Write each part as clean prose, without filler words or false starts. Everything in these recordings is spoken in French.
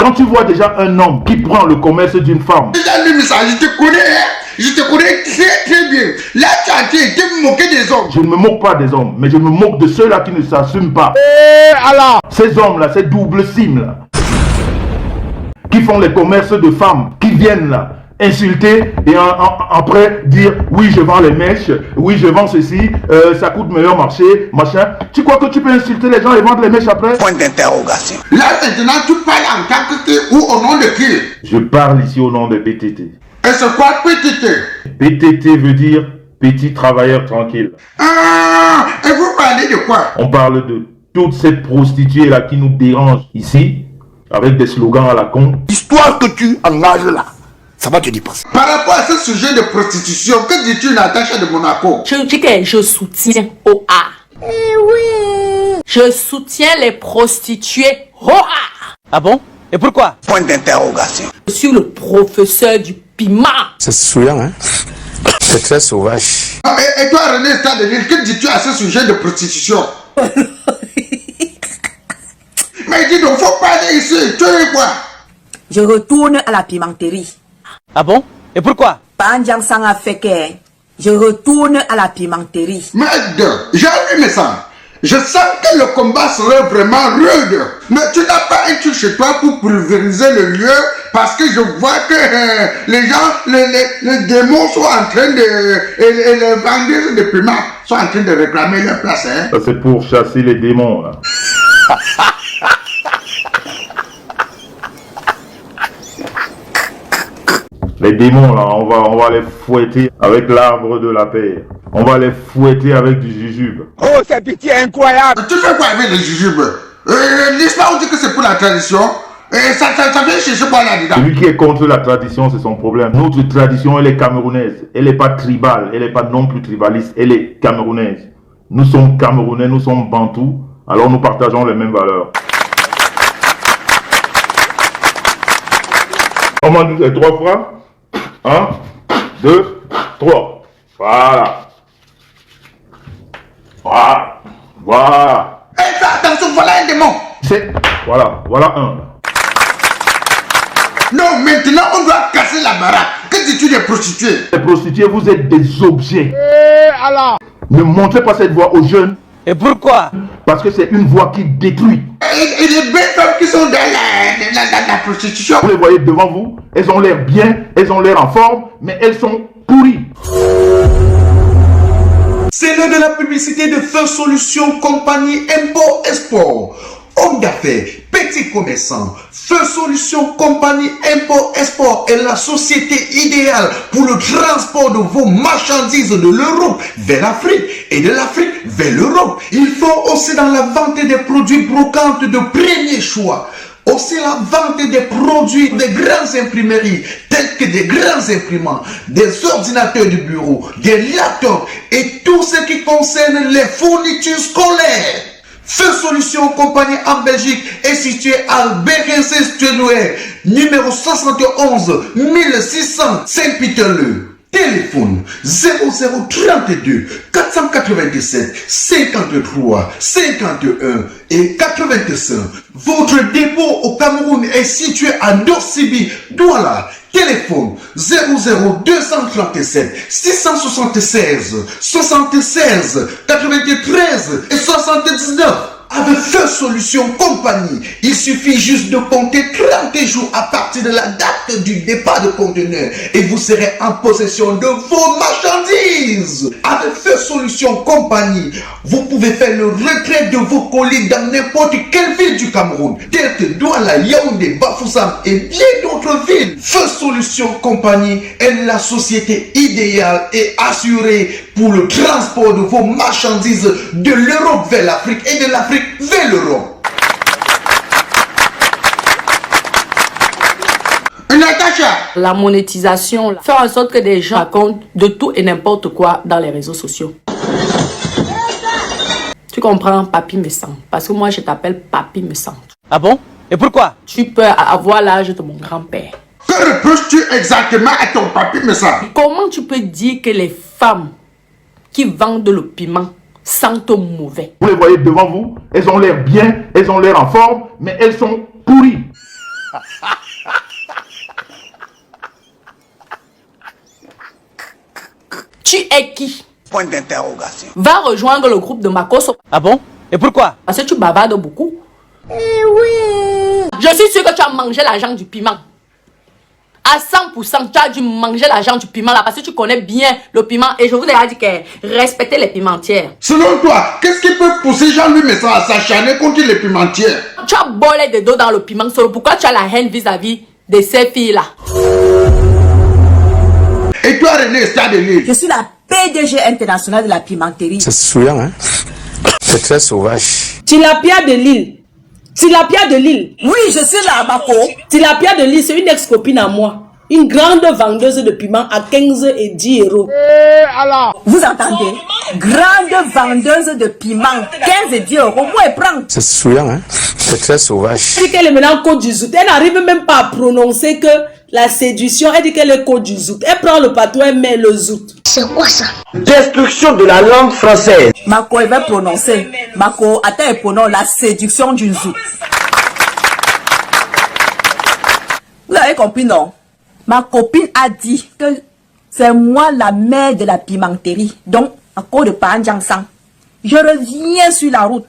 Quand tu vois déjà un homme qui prend le commerce d'une femme. Déjà lu ça, je te connais, hein? Je te connais très très bien. Là, tu as été moqué des hommes. Je ne me moque pas des hommes, mais je me moque de ceux-là qui ne s'assument pas. Allah. Ces hommes-là, ces doubles cimes-là, qui font les commerces de femmes, qui viennent là, insulter et après dire oui je vends les mèches, oui je vends ceci, ça coûte meilleur marché, machin. Tu crois que tu peux insulter les gens et vendre les mèches après? Point d'interrogation. Là maintenant tu parles en tant que qui ou au nom de qui? Je parle ici au nom de PTT. Et c'est quoi PTT? PTT veut dire petit travailleur tranquille. Ah, et vous parlez de quoi? On parle de toutes ces prostituées là qui nous dérangent ici, avec des slogans à la con. L'histoire que tu engages là, ça va te dépasser. Par rapport à ce sujet de prostitution, que dis-tu Natacha de Monaco? Je dis que je soutiens OA. Eh oui. Je soutiens les prostituées OA. Ah bon? Et pourquoi? Point d'interrogation. Je suis le professeur du piment. C'est souriant, hein? C'est très sauvage. Et toi René Stade, que dis-tu à ce sujet de prostitution? Mais dis donc, faut parler ici, tu es quoi? Je retourne à la pimenterie. Ah bon? Et pourquoi? Panjang Sanga Feke. Je retourne à la pimenterie. Merde, j'ai allumé ça. Je sens que le combat serait vraiment rude. Mais tu n'as pas un truc chez toi pour pulvériser le lieu parce que je vois que les gens, les démons sont en train de... Et les vendeurs de piment sont en train de réclamer leur place. Hein? Ça c'est pour chasser les démons là. Les démons là, on va les fouetter avec l'arbre de la paix. On va les fouetter avec du jujube. Oh, c'est pitié incroyable. Tu fais quoi avec les jujubes? L'histoire on dit que c'est pour la tradition. Et ça vient chercher quoi là-dedans? Celui qui est contre la tradition, c'est son problème. Notre tradition, elle est camerounaise. Elle n'est pas tribale. Elle n'est pas non plus tribaliste. Elle est camerounaise. Nous sommes camerounais, nous sommes bantous. Alors nous partageons les mêmes valeurs. On m'a dit 3 fois. 1, 2, 3. Voilà. Voilà. Voilà. Eh, fais attention, voilà un démon. Voilà un. Non, maintenant on doit casser la baraque. Que dis-tu des prostituées? Les prostituées, vous êtes des objets. Allah. Ne montrez pas cette voix aux jeunes. Et pourquoi? Parce que c'est une voix qui détruit. Et les belles femmes qui sont dans la prostitution. Vous les voyez devant vous, elles ont l'air bien, elles ont l'air en forme, mais elles sont pourries. C'est l'heure de la publicité de Feu Solution Compagnie Import Export. Homme d'affaires, petits commerçants, Feu Solution Compagnie Import Export est la société idéale pour le transport de vos marchandises de l'Europe vers l'Afrique et de l'Afrique vers l'Europe. Ils font aussi dans la vente des produits brocantes de premier choix. Aussi la vente des produits des grandes imprimeries, tels que des grands imprimants, des ordinateurs de bureau, des laptops et tout ce qui concerne les fournitures scolaires. Feu Solution Compagnie en Belgique est situé à Bérences-Tuenouer, numéro 71 1600 Saint-Peter-le. Téléphone 0032 497 53 51 et 85. Votre dépôt au Cameroun est situé à Dorsibi, Douala. Téléphone 00237 676 76 93 et 79. Avec Feu Solution Compagnie, il suffit juste de compter 30 jours à partir de la date du départ de conteneur et vous serez en possession de vos marchandises. Avec Feu Solution Compagnie, vous pouvez faire le retrait de vos colis dans n'importe quelle ville du Cameroun, telle que Douala, Yaoundé, Bafoussam et bien d'autres villes. Feu Solution Compagnie est la société idéale et assurée pour le transport de vos marchandises de l'Europe vers l'Afrique et de l'Afrique vers l'Europe. Natacha, La monétisation, là, faire en sorte que des gens racontent de tout et n'importe quoi dans les réseaux sociaux. Tu comprends, Papi me sent. Parce que moi, je t'appelle Papi me sent. Ah bon? Et pourquoi? Tu peux avoir l'âge de mon grand-père. que reproches-tu exactement à ton papi me semble? Comment tu peux dire que les femmes qui vendent le piment sentent mauvais? Vous les voyez devant vous, elles ont l'air bien, elles ont l'air en forme, mais elles sont pourries. Tu es qui? Point d'interrogation. Va rejoindre le groupe de Makoso. Ah bon? Et pourquoi? Parce que tu bavardes beaucoup. Oui. Je suis sûr que tu as mangé l'argent du piment. À 100%, tu as dû manger l'argent du piment là parce que tu connais bien le piment. Et je vous ai dit que respectez les pimentières. Selon toi, qu'est-ce qui peut pousser Jean-Louis Messan à s'acharner contre les pimentières? Tu as bolé des dos dans le piment solo. Pourquoi tu as la haine vis-à-vis de ces filles-là? Et toi, René Stade de Lille? Je suis la PDG internationale de la pimenterie. C'est souriant, hein? C'est très sauvage. Tilapia de Lille. Tilapia de Lille. Oui, je suis là, Mako. Tilapia de Lille, c'est une ex-copine à moi. Une grande vendeuse de piment à 15 et 10 euros. Vous entendez? Grande vendeuse de piment, 15 et 10 euros. Moi, elle prend. C'est souriant, hein? C'est très sauvage. Elle dit qu'elle est maintenant Côte du Zout. Elle n'arrive même pas à prononcer que la séduction. Elle dit qu'elle est Côte du Zout. Elle prend le patois, elle met le Zout. C'est quoi ça? Destruction de la langue française. Mako, elle va prononcer. Mako, attends, elle prononce la séduction du Zout. Vous avez compris, non? Ma copine a dit que c'est moi la mère de la pimenterie. Donc, à cause de Panjang Sang, je reviens sur la route.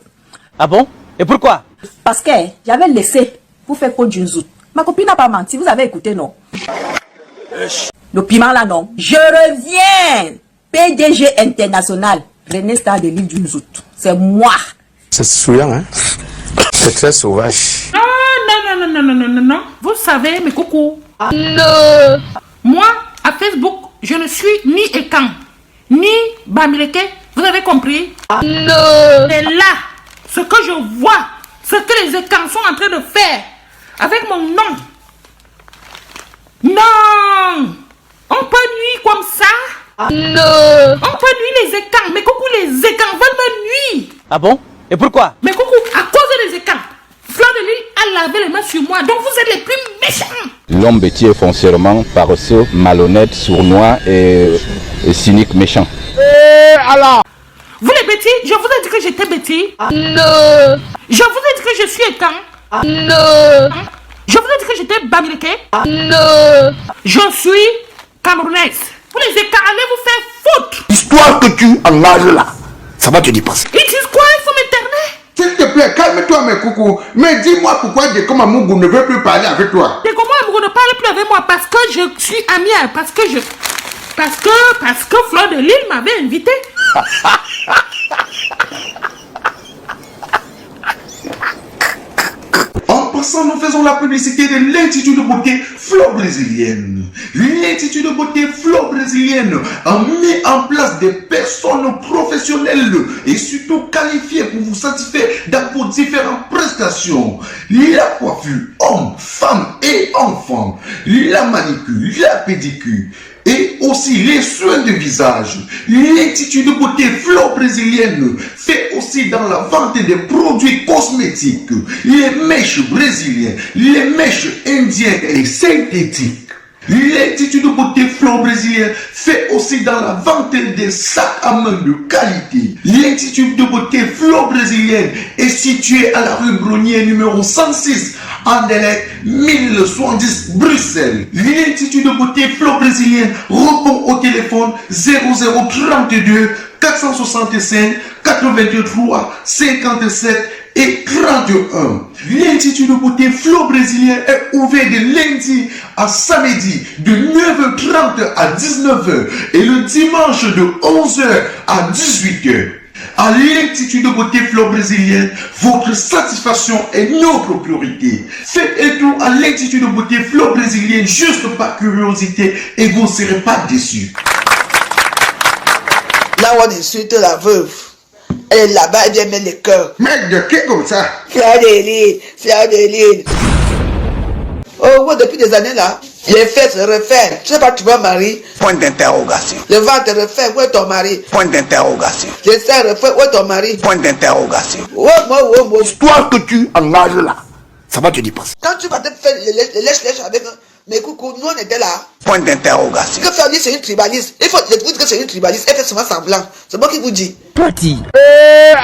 Ah bon? Et pourquoi? Parce que j'avais laissé pour faire Côte du Zout. Ma copine n'a pas menti, vous avez écouté, non? Le piment là, non? Je reviens. PDG international. René Stade de l'île du Zout. C'est moi. C'est souriant, hein? C'est très sauvage. Non. Vous savez, mes coucous. Moi, à Facebook, je ne suis ni Ekan, ni Bamileke. Vous avez compris? Et là, ce que je vois, ce que les Ekans sont en train de faire avec mon nom. Non! On peut nuire comme ça? On peut nuire les Ekans. Mais coucou, les Ekans veulent me nuire. Ah bon? Et pourquoi? Mais coucou, à cause des Ekans, Fleur de Lille a lavé les mains sur moi. Donc vous êtes les plus méchants. L'homme bêtis est foncièrement paresseux, malhonnête, sournois et cynique, méchant. Alors, vous les bêtis, je vous ai dit que j'étais bêtis. Je vous ai dit que je suis Ekan. Je vous ai dit que j'étais Bamileke. Je suis Camerounaise. Vous les Ekans, allez vous faire foutre. L'histoire que tu engages là, ça va te dépasser. Ils disent quoi? Il faut m'éterner. S'il te plaît, calme-toi, mes coucous. Mais dis-moi pourquoi Dekom Amougou ne veut plus parler avec toi. Dekom Amougou ne parle plus avec moi parce que je suis amie, parce que Fleur de Lille m'avait invité. En passant, nous faisons la publicité de l'Institut de beauté Fleur Brésilienne. L'Institut de beauté Fleur Brésilienne a mis en place des personnes professionnelles et surtout qualifiées pour vous satisfaire dans vos différentes prestations. La coiffure, hommes, femmes et enfants, la manicure, la pédicure, et aussi les soins de visage. L'Institut de beauté Fleur Brésilienne fait aussi dans la vente des produits cosmétiques, les mèches brésiliennes, les mèches indiennes et synthétiques. L'Institut de beauté Fleur Brésilienne fait aussi dans la vente des sacs à main de qualité. L'Institut de beauté Fleur Brésilienne est situé à la rue Brunier numéro 106, Anderlecht 1070 Bruxelles. L'Institut de beauté Fleur Brésilienne répond au téléphone 0032 465 83 57 et 31. L'Institut de beauté Fleur Brésilienne est ouvert de lundi à samedi de 9h30 à 19h et le dimanche de 11h à 18h. À l'Institut de beauté Fleur Brésilienne, votre satisfaction est notre priorité. Faites un tour à l'Institut de beauté Fleur Brésilienne juste par curiosité et vous ne serez pas déçus. Là où on insulte la veuve, elle est là-bas, elle vient mettre les cœurs. Mec, de qui comme ça? Fleur de Lille, Fleur de Lille. Oh, ouais, depuis des années là, les fesses se refaire. Je sais pas, tu vois, Marie. Point d'interrogation. Le ventre refaire, où est ton mari? Point d'interrogation. Les seins refaire, où est ton mari? Point d'interrogation. Ouais, moi. L'histoire que tu engages là, ça va te dépasser. Quand tu vas te faire les lèche-lèche avec mes coucous, nous on était là. Point d'interrogation. Que faire dire c'est une tribaliste. Il faut vous dire que c'est une tribaliste. Elle fait seulement semblant. C'est moi qui vous dis. Petit.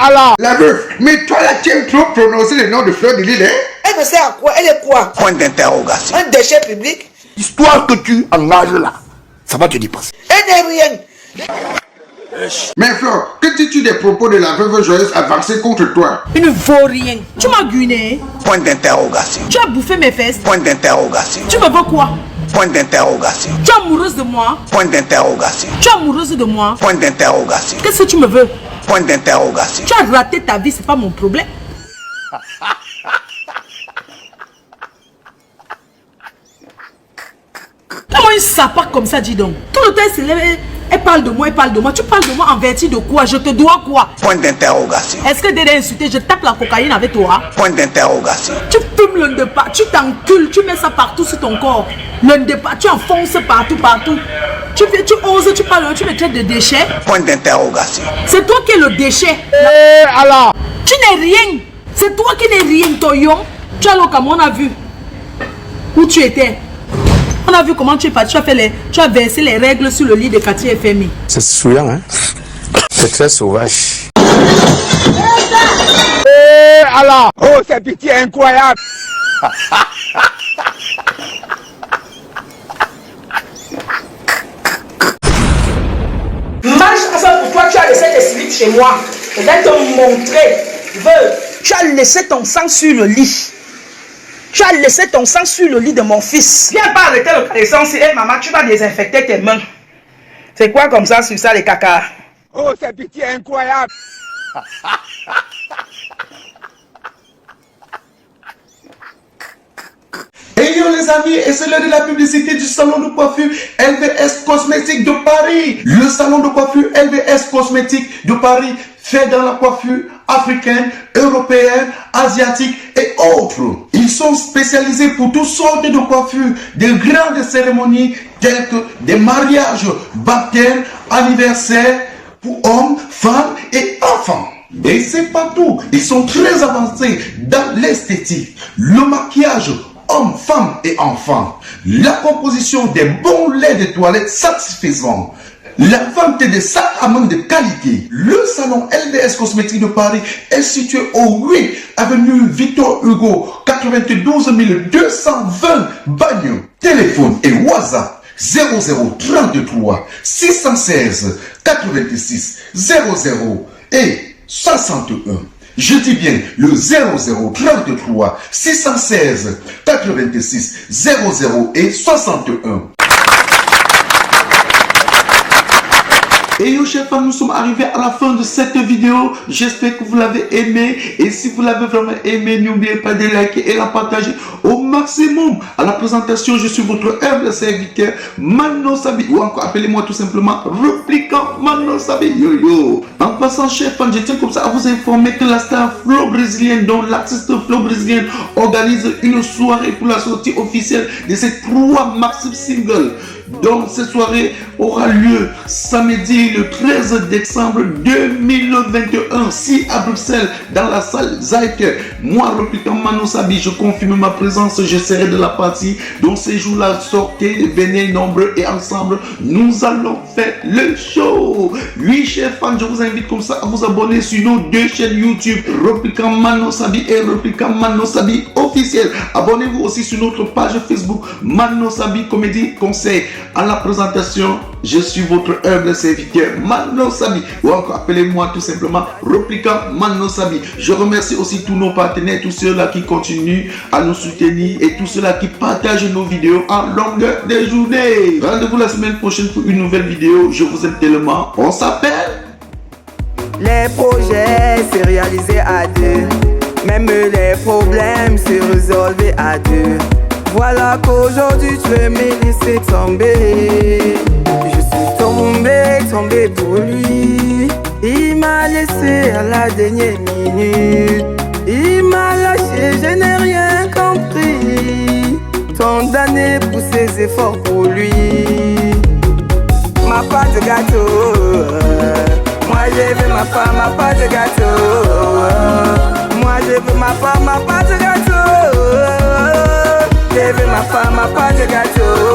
Alors, la meuf, mais toi là, tu aimes trop prononcer le nom de Fleur de Lille, hein? Elle ne sait à quoi? Elle est quoi? Point d'interrogation. Un déchet public? L'histoire que tu engages là, ça va te dépasser. Elle n'est rien. Mais Flore, que dis-tu des propos de la veuve joyeuse avancée contre toi? Il ne vaut rien. Tu m'as guiné. Point d'interrogation. Tu as bouffé mes fesses. Point d'interrogation. Tu me veux quoi? Point d'interrogation. Tu es amoureuse de moi. Point d'interrogation. Tu es amoureuse de moi. Point d'interrogation. Qu'est-ce que tu me veux? Point d'interrogation. Tu as raté ta vie, c'est pas mon problème. Comment une sapard comme ça, dis donc? Tout le temps, elle se lève, elle parle de moi, elle parle de moi. Tu parles de moi en vertu de quoi? Je te dois quoi? Point d'interrogation. Est-ce que dès d'insulter, je tape la cocaïne avec toi? Point d'interrogation. Tu fumes le ndepa, tu t'encules, tu mets ça partout sur ton corps. Le ndepa, tu enfonces partout, partout. Tu oses, tu parles, tu me traites de déchet. Point d'interrogation. C'est toi qui es le déchet. Alors, tu n'es rien. C'est toi qui n'es rien, Toyon. Tu as l'occasion, on a vu où tu étais. On a vu comment tu es parti, tu as versé les règles sur le lit de quartier FMI. C'est souriant, hein? C'est très sauvage. alors, Oh, c'est pitié incroyable. Marche à ça pour toi, tu as laissé tes slips chez moi. Je vais te montrer. Tu as laissé ton sang sur le lit. Tu as laissé ton sang sur le lit de mon fils. Viens pas arrêter le connaissance. Hé maman, tu vas désinfecter tes mains. C'est quoi comme ça sur ça les caca? Oh, c'est pitié incroyable. Et yo les amis, et c'est l'heure de la publicité du salon de coiffure LVS Cosmétique de Paris. Le salon de coiffure LVS Cosmétique de Paris fait dans la coiffure africaine, européenne, asiatique et autres. Ils sont spécialisés pour toutes sortes de coiffures, de grandes cérémonies telles que des mariages, baptêmes, anniversaires pour hommes, femmes et enfants. Et c'est pas tout, ils sont très avancés dans l'esthétique, le maquillage, hommes, femmes et enfants, la composition des bons laits de toilette satisfaisants, la vente des sacs à main de qualité. Le salon LVS Cosmétique de Paris est situé au 8 avenue Victor Hugo, 92 220 Bagnols. Téléphone et WhatsApp 0033 616 86 00 et 61. Je dis bien le 0033 616 86 00 et 61. Et yo chers fans, nous sommes arrivés à la fin de cette vidéo. J'espère que vous l'avez aimé. Et si vous l'avez vraiment aimé, n'oubliez pas de liker et la partager au maximum. À la présentation, je suis votre humble serviteur Mano Sabi. Ou encore appelez-moi tout simplement Répliquant Mano Sabi. Yo yo. En passant, chers fans, je tiens comme ça à vous informer que la star Flo brésilienne, dont l'artiste Flo brésilienne, organise une soirée pour la sortie officielle de ses 3 massifs singles. Donc cette soirée aura lieu samedi le 13 décembre 2021 ici à Bruxelles dans la salle Zayk. Moi, Répliquant Mano Sabi, je confirme ma présence, je serai de la partie. Donc ces jours-là, sortez, venez nombreux et ensemble, nous allons faire le show. Oui, chers fans, je vous invite comme ça à vous abonner sur nos 2 chaînes YouTube, Répliquant Mano Sabi et Répliquant Mano Sabi officiel. Abonnez-vous aussi sur notre page Facebook Mano Sabi Comédie Conseil. À la présentation, je suis votre humble serviteur Mano Sabi, ou encore appelez-moi tout simplement Répliquant Mano Sabi. Je remercie aussi tous nos partenaires, tous ceux-là qui continuent à nous soutenir et tous ceux-là qui partagent nos vidéos en longueur de journée. Rendez-vous la semaine prochaine pour une nouvelle vidéo. Je vous aime tellement. On s'appelle. Les projets se réaliser à deux, même les problèmes se résolver à deux. Voilà qu'aujourd'hui tu veux me laisser tomber. Je suis tombé pour lui. Il m'a laissé à la dernière minute. Il m'a lâché, je n'ai rien compris. Condamné pour ses efforts pour lui. Ma part de gâteau. Moi je veux ma part de gâteau. Moi je veux ma part de gâteau. Je veux ma part de gâteau.